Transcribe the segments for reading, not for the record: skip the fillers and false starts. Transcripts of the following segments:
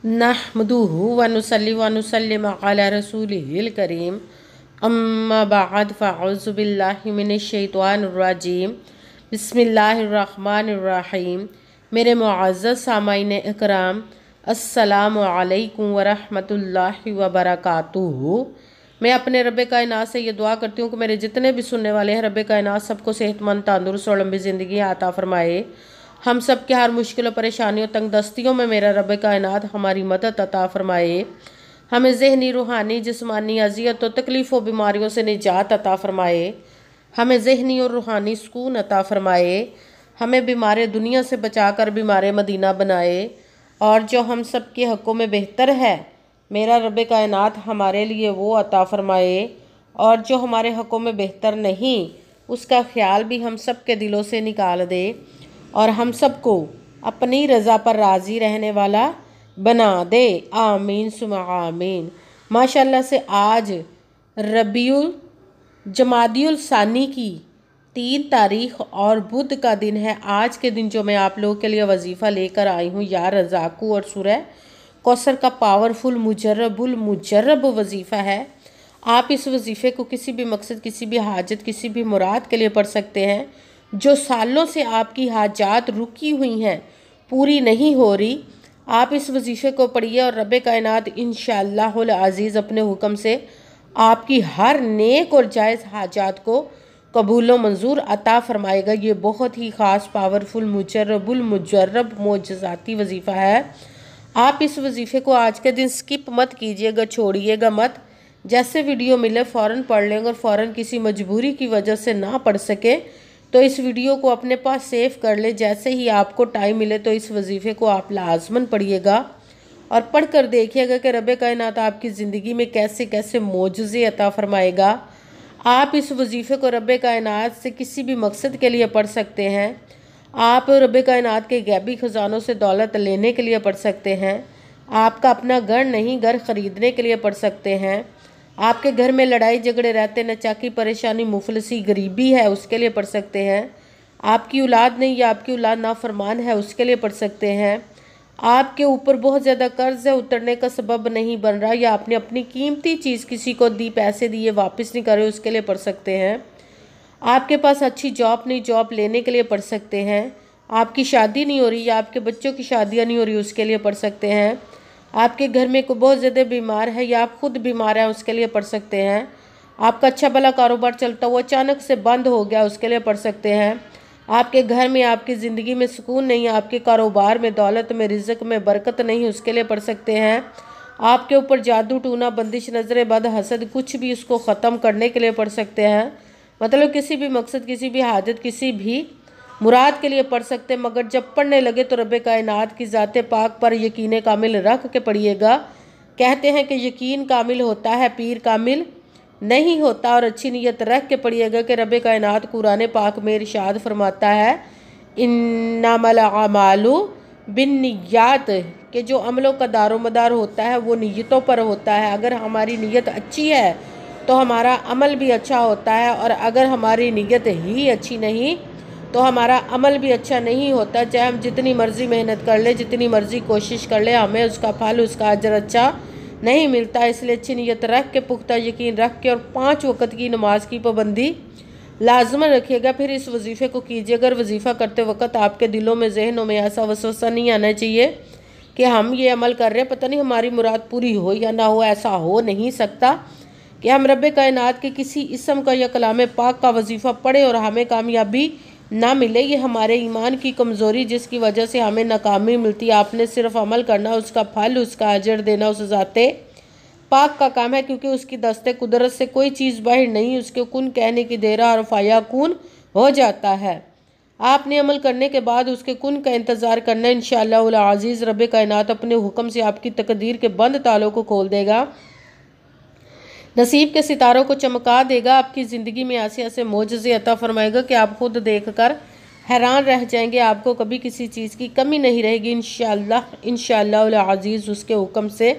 नहमदुहु व नुसल्ली व नुसल्लिम अला रसूलिहिल करीम अम्मा बाद फ़अऊज़ु बिल्लाहि मिनश शैतानिर रजीम बिस्मिल्लाहिर रहमानिर रहीम। मेरे मुअज़्ज़ज़ सामाईन इकराम, अस्सलामु अलैकुम व रहमतुल्लाहि व बरकातुहू। मैं अपने रब कायनात से ये दुआ करती हूँ कि मेरे जितने भी सुनने वाले हैं, रब कायनात सबको सेहतमंद, तंदुरुस्त और लंबी ज़िंदगी अता फरमाए। हम सब के हर मुश्किलों, परेशानियों, तंगदस्तियों में मेरा रब कायनात हमारी मदद अता फरमाए। हमें ज़हनी, रूहानी, जिस्मानी अज़ियत और तकलीफ़ों, बीमारियों से निजात अता फरमाए। हमें ज़हनी और रूहानी सुकून अता फरमाए। हमें बीमार दुनिया से बचाकर बीमार मदीना बनाए। और जो हम सब के हक़ों में बेहतर है, मेरा रब कायनात हमारे लिए वो अता फरमाए। और जो हमारे हक़ों में बेहतर नहीं, उसका ख्याल भी हम सब के दिलों से निकाल दे और हम सबको अपनी रज़ा पर राज़ी रहने वाला बना दे। आमीन सुमा आमीन। माशाल्लाह से आज रबीउल जमादियुल सानी की 3 तारीख और बुध का दिन है। आज के दिन जो मैं आप लोगों के लिए वजीफ़ा लेकर आई हूँ, या रज़ाकू और सूरह कौसर का पावरफुल मुजर्रब वजीफ़ा है। आप इस वजीफ़े को किसी भी मकसद, किसी भी हाजत, किसी भी मुराद के लिए पढ़ सकते हैं। जो सालों से आपकी हाजात रुकी हुई हैं, पूरी नहीं हो रही, आप इस वजीफ़े को पढ़िए और रब कायनात इंशाअल्लाहुल अज़ीज़ अपने हुक्म से आपकी हर नेक और जायज़ हाजात को कबूल व मंजूर अता फरमाएगा। ये बहुत ही ख़ास, पावरफुल, मुजर्रब मोजज़ाती वजीफ़ा है। आप इस वजीफ़े को आज के दिन स्किप मत कीजिएगा, छोड़िएगा मत। जैसे वीडियो मिले फ़ौरन पढ़ लेंगे और फ़ौरन किसी मजबूरी की वजह से ना पढ़ सके तो इस वीडियो को अपने पास सेव कर ले। जैसे ही आपको टाइम मिले तो इस वजीफ़े को आप लाजमन पढ़िएगा और पढ़ कर देखिएगा कि रब कायनात आपकी ज़िंदगी में कैसे कैसे मोजज़े अता फरमाएगा। आप इस वजीफ़े को रब कायनात से किसी भी मकसद के लिए पढ़ सकते हैं। आप रब कायनात के गैबी ख़जानों से दौलत लेने के लिए पढ़ सकते हैं। आपका अपना घर नहीं, घर ख़रीदने के लिए पढ़ सकते हैं। आपके घर में लड़ाई झगड़े रहते, नचाकी, परेशानी, मुफलसी, गरीबी है, उसके लिए पढ़ सकते हैं। आपकी औलाद नहीं या आपकी औलाद नाफरमान है, उसके लिए पढ़ सकते हैं। आपके ऊपर बहुत ज़्यादा कर्ज है, उतरने का सबब नहीं बन रहा, या आपने अपनी कीमती चीज़ किसी को दी, पैसे दिए, वापस नहीं करे, उसके लिए पढ़ सकते हैं। आपके पास अच्छी जॉब नहीं, जॉब लेने के लिए पढ़ सकते हैं। आपकी शादी नहीं हो रही या आपके बच्चों की शादियाँ नहीं हो रही, उसके लिए पढ़ सकते हैं। आपके घर में कोई बहुत ज़्यादा बीमार है या आप खुद बीमार हैं, उसके लिए पढ़ सकते हैं। आपका अच्छा भला कारोबार चलता हुआ अचानक से बंद हो गया, उसके लिए पढ़ सकते हैं। आपके घर में, आपकी ज़िंदगी में सुकून नहीं, आपके कारोबार में, दौलत में, रिज़्क़ में बरकत नहीं, उसके लिए पढ़ सकते हैं। आपके ऊपर जादू टूना, बंदिश, नज़र बद, हसद, कुछ भी, उसको ख़त्म करने के लिए पढ़ सकते हैं। मतलब किसी भी मकसद, किसी भी हाजत, किसी भी मुराद के लिए पढ़ सकते हैं। मगर जब पढ़ने लगे तो रब कायनात की ज़ात पाक पर यकीन कामिल रख के पढ़िएगा। कहते हैं कि यकीन कामिल होता है, पीर कामिल नहीं होता। और अच्छी नीयत रख के पढ़िएगा कि रब कायनात कुरान पाक में इरशाद फरमाता है, इन्नमल अमालु बिन्नियात, कि जो अमलों का दारोमदार होता है वो नीयतों पर होता है। अगर हमारी नीयत अच्छी है तो हमारा अमल भी अच्छा होता है, और अगर हमारी नीयत ही अच्छी नहीं तो हमारा अमल भी अच्छा नहीं होता। चाहे हम जितनी मर्ज़ी मेहनत कर ले, जितनी मर्ज़ी कोशिश कर ले, हमें उसका फल, उसका अजर अच्छा नहीं मिलता। इसलिए अच्छी नीयत रख के, पुख्ता यकीन रख के और 5 वक़्त की नमाज की पाबंदी लाजमन रखिएगा। फिर इस वजीफ़े को कीजिए। अगर वजीफ़ा करते वक्त आपके दिलों में, जहनों में ऐसा वसवसा नहीं आना चाहिए कि हम ये अमल कर रहे हैं, पता नहीं हमारी मुराद पूरी हो या ना हो। ऐसा हो नहीं सकता कि हम रब कायनात के किसी इसम का या कलाम पाक का वजीफ़ा पढ़े और हमें कामयाबी ना मिले। ये हमारे ईमान की कमज़ोरी, जिसकी वजह से हमें नाकामी मिलती है। आपने सिर्फ अमल करना, उसका फल, उसका अजर देना उस ज़ाते पाक का काम है, क्योंकि उसकी दस्ते कुदरत से कोई चीज़ बाहर नहीं। उसके कुन कहने की देर और फाया कुन हो जाता है। आपने अमल करने के बाद उसके कुन का इंतज़ार करना। इंशाअल्लाह अज़ीज़ रब कायनात अपने हुक्म से आपकी तकदीर के बंद तालों को खोल देगा, नसीब के सितारों को चमका देगा, आपकी ज़िंदगी में ऐसे ऐसे मोजज़े अता फरमाएगा कि आप खुद देखकर हैरान रह जाएंगे। आपको कभी किसी चीज़ की कमी नहीं रहेगी इंशाअल्लाह अज़ीज़ उसके हुक्म से।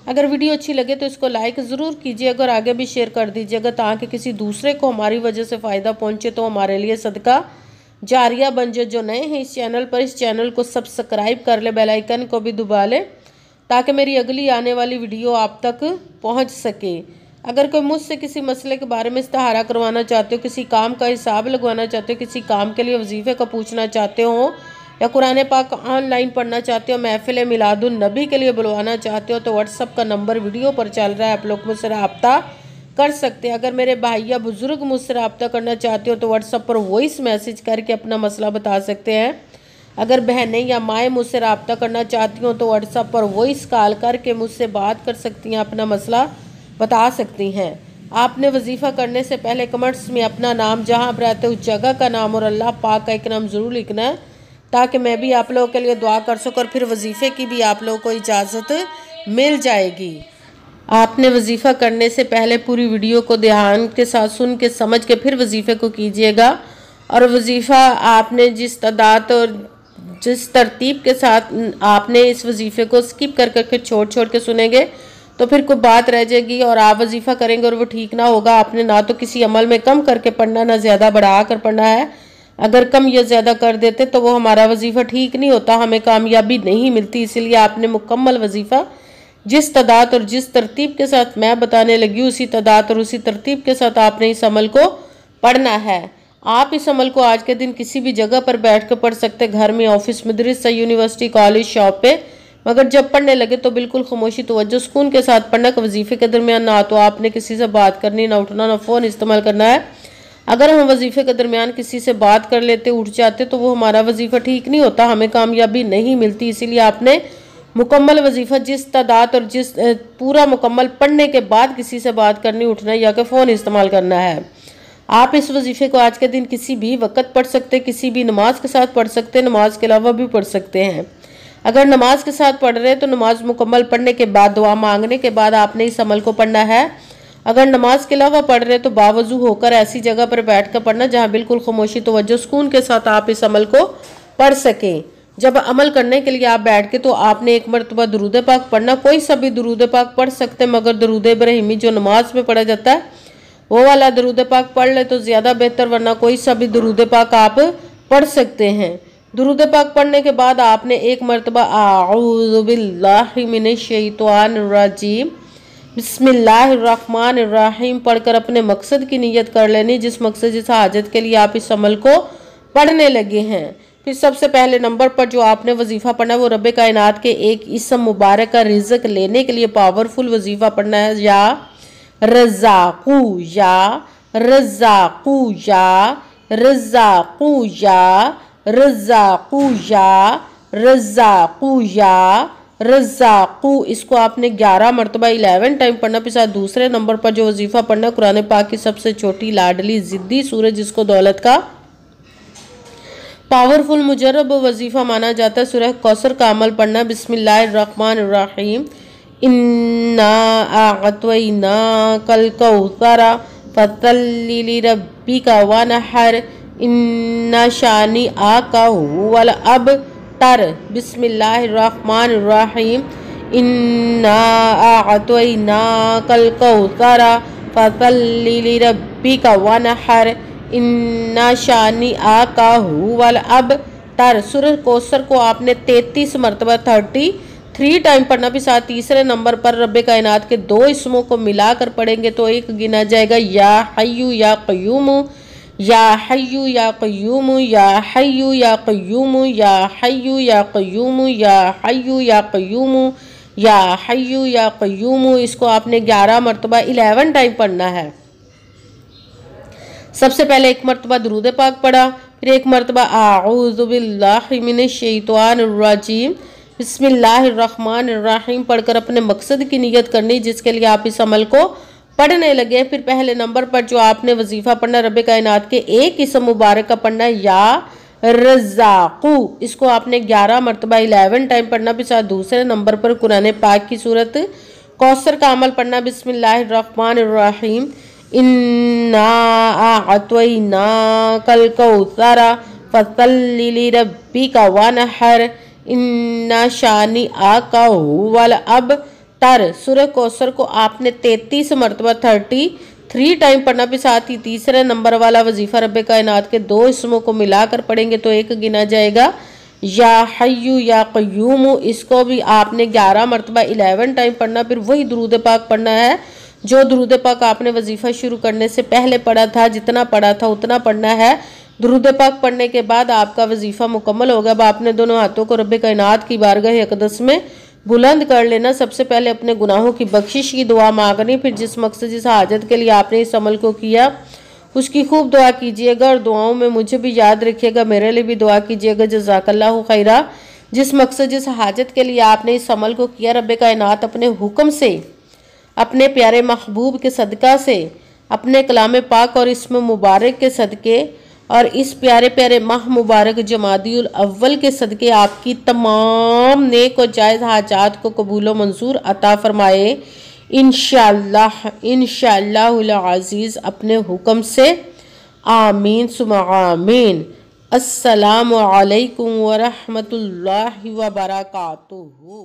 अगर वीडियो अच्छी लगे तो इसको लाइक ज़रूर कीजिए, अगर आगे भी शेयर कर दीजिएगा ताकि किसी दूसरे को हमारी वजह से फ़ायदा पहुँचे, तो हमारे लिए सदका जारिया बन जाए। जो नए हैं इस चैनल पर, इस चैनल को सब्सक्राइब कर ले, बेल आइकन को भी दबा ले ताकि मेरी अगली आने वाली वीडियो आप तक पहुंच सके। अगर कोई मुझसे किसी मसले के बारे में इस्तिहारा करवाना चाहते हो, किसी काम का हिसाब लगवाना चाहते हो, किसी काम के लिए वजीफ़े का पूछना चाहते हो, या कुरान पाक ऑनलाइन पढ़ना चाहते हो, महफिल मिलादुन नबी के लिए बुलवाना चाहते हो, तो व्हाट्सअप का नंबर वीडियो पर चल रहा है, आप लोग मुझसे रब्ता कर सकते हैं। अगर मेरे भाई या बुजुर्ग मुझसे रब्ता करना चाहते हो तो व्हाट्सअप पर वॉइस मैसेज करके अपना मसला बता सकते हैं। अगर बहनें या माएँ मुझसे रब्ता करना चाहती हो तो व्हाट्सअप पर वॉइस कॉल करके मुझसे बात कर सकती हैं, अपना मसला बता सकती हैं। आपने वजीफ़ा करने से पहले कमेंट्स में अपना नाम, जहाँ आप रहते हो उस जगह का नाम और अल्लाह पाक का एक नाम ज़रूर लिखना है, ताकि मैं भी आप लोगों के लिए दुआ कर सकूँ और फिर वजीफ़े की भी आप लोगों को इजाज़त मिल जाएगी। आपने वजीफ़ा करने से पहले पूरी वीडियो को ध्यान के साथ सुन के समझ के फिर वजीफ़े को कीजिएगा। और वजीफ़ा आपने जिस तादाद और जिस तरतीब के साथ आपने इस वजीफ़े को स्किप कर करके छोड़ के सुनेंगे तो फिर कोई बात रह जाएगी और आप वजीफ़ा करेंगे और वो ठीक ना होगा। आपने ना तो किसी अमल में कम करके पढ़ना, ना ज़्यादा बढ़ा कर पढ़ना है। अगर कम या ज़्यादा कर देते तो वो हमारा वजीफ़ा ठीक नहीं होता, हमें कामयाबी नहीं मिलती। इसीलिए आपने मुकम्मल वजीफ़ा जिस तादाद और जिस तरतीब के साथ मैं बताने लगी उसी तादाद और उसी तरतीब के साथ आपने इस अमल को पढ़ना है। आप इस अमल को आज के दिन किसी भी जगह पर बैठ कर पढ़ सकते, घर में, ऑफिस, मदरसा, यूनिवर्सिटी, कॉलेज, शॉप पे, मगर जब पढ़ने लगे तो बिल्कुल खामोशी, तवज्जो, सुकून के साथ पढ़ना। वजीफ़े के दरमियान ना तो आपने किसी से बात करनी, ना उठना, ना फ़ोन इस्तेमाल करना है। अगर हम वजीफ़े के दरमियान किसी से बात कर लेते, उठ जाते, तो वो हमारा वजीफ़ा ठीक नहीं होता, हमें कामयाबी नहीं मिलती। इसीलिए आपने मुकम्मल वजीफ़ा जिस तादाद और जिस पूरा मुकम्मल पढ़ने के बाद किसी से बात करनी, उठना या कि फ़ोन इस्तेमाल करना है। आप इस वजीफ़े को आज के दिन किसी भी वक्त पढ़ सकते, किसी भी नमाज के साथ पढ़ सकते, नमाज के अलावा भी पढ़ सकते हैं। अगर नमाज के साथ पढ़ रहे हैं तो नमाज मुकम्मल पढ़ने के बाद, दुआ मांगने के बाद आपने इस अमल को पढ़ना है। अगर नमाज के अलावा पढ़ रहे तो बावजू होकर ऐसी जगह पर बैठ कर पढ़ना जहाँ बिल्कुल खामोशी, तवज्जो, सुकून के साथ आप इस अमल को पढ़ सकें। जब अमल करने के लिए आप बैठ के तो आपने एक मरतबा दुरूद पाक पढ़ना। कोई सा भी दुरूद पाक पढ़ सकते, मगर दुरूद इब्राहिमी जो नमाज में पढ़ा जाता है वो वाला दुरूद पाक पढ़ ले तो ज़्यादा बेहतर, वरना कोई सा भी दुरूद पाक आप पढ़ सकते हैं। दुरूद पाक पढ़ने के बाद आपने एक मरतबा आऊज़ु बिल्लाहि मिनश शैतानिर रजीम बिस्मिल्लाहिर्रहमानिर रहीम पढ़कर अपने मकसद की नीयत कर लेनी, जिस मकसद, जिस हाजत के लिए आप इस अमल को पढ़ने लगे हैं। फिर सबसे पहले नंबर पर जो आपने वजीफ़ा पढ़ना है वो रब्बे कायनात के एक इसम मुबारक का रिज़्क़ लेने के लिए पावरफुल वजीफ़ा पढ़ना है। या रज़ाक़ू, या रज़ाक़ू, या रज़ाक़ू, या रज़ाक़ू, या रज़ाक़ू, या रज़ाक़ू। इसको आपने 11 मरतबा 11 टाइम पढ़ना। फिर साथ दूसरे नंबर पर जो वजीफ़ा पढ़ना कुरान पाक की सबसे छोटी, लाडली, ज़िद्दी सूरज, जिसको दौलत का पावरफुल मुजरब वजीफ़ा माना जाता है, सूरह कौसर का अमल पढ़ना। बिस्मिल्लाहिर्रहमानिर्रहीम इन्ना आअतैना कल कौसरा फसल्लि लिरब्बिका वनहर इन्ना शानी आका हुवल अबतर। बिस्मिल्लाहिर्रहमानिर्रहीम इन्ना आअतैना कल कौसरा फसल्लि लिरब्बिका वनहर इन्ना शानी आका हुवल अबतर। सूरह कौसर को आपने 33 मरतबा 33 टाइम पढ़ना। भी साथ तीसरे नंबर पर रब्बे कायनात के 2 इसमों को मिलाकर पढ़ेंगे तो एक गिना जाएगा, या हय्यू या क़य्यूम, या हय्यू या क़य्यूम, या हय्यू या क़य्यूम, या हय्यू या क़य्यूम, या हय्यू या क़य्यूम, या हय्यू या क़य्यूम। इसको आपने 11 मरतबा 11 टाइम पढ़ना है। सबसे पहले एक मरतबा दुरूद पाक पढ़ा, फिर एक मरतबा आऊज़ु बिल्लाहि मिनश शैतानिर रजीम बिस्मिल्लाहिर्रहमानिर्रहीम पढ़कर अपने मकसद की नीयत करनी, जिसके लिए आप इस अमल को पढ़ने लगे। फिर पहले नंबर पर जो आपने वजीफ़ा पढ़ना रब्बे कायनात के एक इसम मुबारक का पढ़ना, या रज़ाक़ू। इसको आपने 11 मरतबा 11 टाइम पढ़ना। फिर साथ दूसरे नंबर पर कुरान पाक की सूरत कौसर का अमल पढ़ना। बिस्मिल्लाहिर्रहमानिर्रहीम इन्ना आअतैना कल कौसरा फसल्लि लिरब्बिका वनहर इन्ना शानी आका हुवल अबतर। सूरह कौसर को आपने 33 मरतबा 33 टाइम पढ़ना। भी साथ ही तीसरे नंबर वाला वजीफ़ा रब्बे कायनात के 2 इसमों को मिलाकर पढ़ेंगे तो एक गिना जाएगा, या हय्यु या क़य्यूम, इसको भी आपने 11 मरतबा 11 टाइम पढ़ना। फिर वही दुरूद पाक पढ़ना है जो दुरूद पाक आपने वजीफ़ा शुरू करने से पहले पढ़ा था, जितना पढ़ा था उतना पढ़ना है। दुरूद पाक पढ़ने के बाद आपका वजीफ़ा मुकम्मल होगा। अब आपने दोनों हाथों को रब्बे कायनात की बारगाह अक़दस में बुलंद कर लेना। सबसे पहले अपने गुनाहों की बख्शिश की दुआ मांगनी, फिर जिस मकसद जिस हाजत के लिए आपने इस अमल को किया उसकी खूब दुआ कीजिएगा और दुआओं में मुझे भी याद रखिएगा, मेरे लिए भी दुआ कीजिएगा। जज़ाकल्लाहु खैरा। जिस मकसद जिस हाजत के लिए आपने इस अमल को किया, रब्बे कायनात अपने हुक्म से, अपने प्यारे महबूब के सदका से, अपने कलाम पाक और इसमें मुबारक के सदके और इस प्यारे प्यारे माह मुबारक जमादियुल अव्वल के सदके आपकी तमाम नेक और जायज़ हाजात को कबूल व मंजूर अता फरमाए इंशाअल्लाह, इंशाअल्लाहुल अज़ीज़ अपने हुक्म से। आमीन सुम्मा आमीन। अस्सलामु अलैकुम व रहमतुल्लाहि व बरकातुहू।